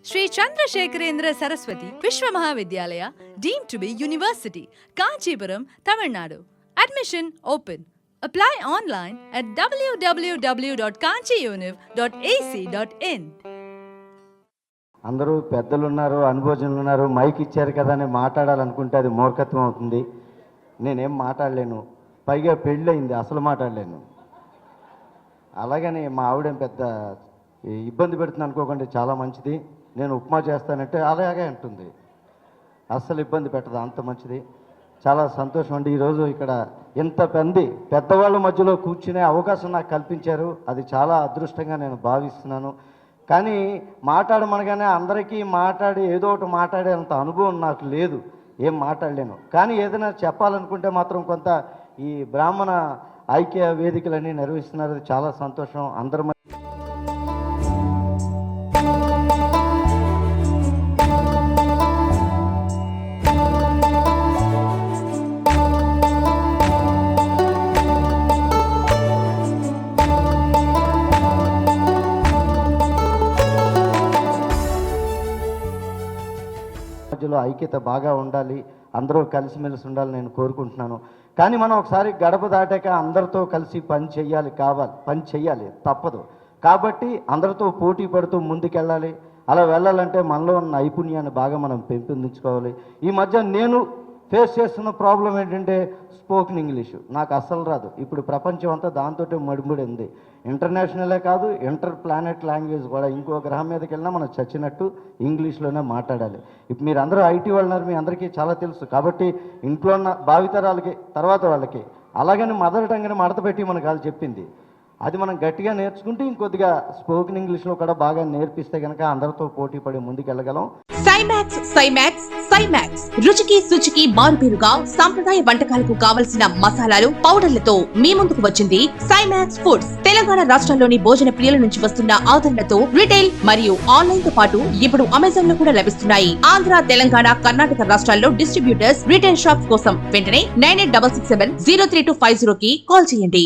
Sri Chandrasekharendra Saraswati Vishwa Mahavidyalaya, deemed to be University, Kanchipuram, Tamil Nadu. Admission open. Apply online at www.kanchiuniv.ac.in. అందరూ పెద్దలు ఉన్నారు, అనుభవజ్ఞులు ఉన్నారు, mic ఇచ్చారు కదా అని మాట్లాడాలనుకుంటే అది మూర్ఖత్వం అవుతుంది. నేనేం మాట్లాడలేను, పైగా పెళ్ళయింది, అసలు మాట్లాడలేను. అలాగని మా ఆవిడేం పెద్ద ఇబ్బంది పెడుతుంది అనుకోకండి, చాలా మంచిది. నేను ఉప్మా చేస్తానంటే అలాగే అంటుంది, అస్సలు ఇబ్బంది పెట్టదు, అంత మంచిది. చాలా సంతోషం అండి. ఈరోజు ఇక్కడ ఇంతమంది పెద్దవాళ్ళ మధ్యలో కూర్చునే అవకాశం నాకు కల్పించారు, అది చాలా అదృష్టంగా నేను భావిస్తున్నాను. కానీ మాట్లాడమనగానే అందరికీ మాట్లాడి ఏదో ఒకటి మాట్లాడేంత అనుభవం నాకు లేదు, ఏం మాట్లాడలేను. కానీ ఏదైనా చెప్పాలనుకుంటే మాత్రం కొంత ఈ బ్రాహ్మణ ఐక్య వేదికలన్నీ నిర్వహిస్తున్నారు, చాలా సంతోషం. అందరి మధ్యలో ఐక్యత బాగా ఉండాలి, అందరూ కలిసిమెలిసి ఉండాలి నేను కోరుకుంటున్నాను. కానీ మనం ఒకసారి గడప దాటాక అందరితో కలిసి పని చెయ్యాలి, తప్పదు. కాబట్టి అందరితో పోటీ పడుతూ ముందుకెళ్ళాలి. అలా వెళ్ళాలంటే మనలో ఉన్న నైపుణ్యాన్ని బాగా మనం పెంపొందించుకోవాలి. ఈ మధ్య నేను ఫేస్ చేస్తున్న ప్రాబ్లం ఏంటంటే స్పోకెన్ ఇంగ్లీషు నాకు అస్సలు రాదు. ఇప్పుడు ప్రపంచం అంతా దాంతో మడిముడి ఉంది. ఇంటర్నేషనలే కాదు, ఇంటర్ ప్లానెట్ లాంగ్వేజ్ కూడా. ఇంకో గ్రహం మీదకి వెళ్ళినా మనం చచ్చినట్టు ఇంగ్లీష్లోనే మాట్లాడాలి. ఇప్పుడు మీరు అందరూ ఐటీ వాళ్ళన్నారు, మీ అందరికీ చాలా తెలుసు. కాబట్టి ఇంట్లో ఉన్న భావితరాలకి, తర్వాత వాళ్ళకి అలాగని మదర్ టంగ్ని మడతపెట్టి మనకు వాళ్ళు చెప్పింది, అది మనం గట్టిగా నేర్చుకుంటే ఇంకొద్దిగా స్పోకెన్ ఇంగ్లీష్లో కూడా బాగా నేర్పిస్తే కనుక అందరితో పోటీ పడి ముందుకెళ్ళగలం. సైమాక్స్ రుచికి శుచికి మారుపేరుగా సాంప్రదాయ వంటకాలకు కావలసిన మసాలాలు, పౌడర్లతో మీ ముందుకు వచ్చింది సైమాక్స్ ఫుడ్స్. తెలంగాణ రాష్ట్రంలోని భోజన ప్రియుల నుంచి వస్తున్న ఆదరణతో రిటైల్ మరియు ఆన్లైన్ తో పాటు ఇప్పుడు అమెజాన్ లో కూడా లభిస్తున్నాయి. ఆంధ్ర, తెలంగాణ, కర్ణాటక రాష్ట్రాల్లో డిస్ట్రిబ్యూటర్స్, రిటైల్ షాప్స్ కోసం వెంటనే 9866703250 కి కాల్ చేయండి.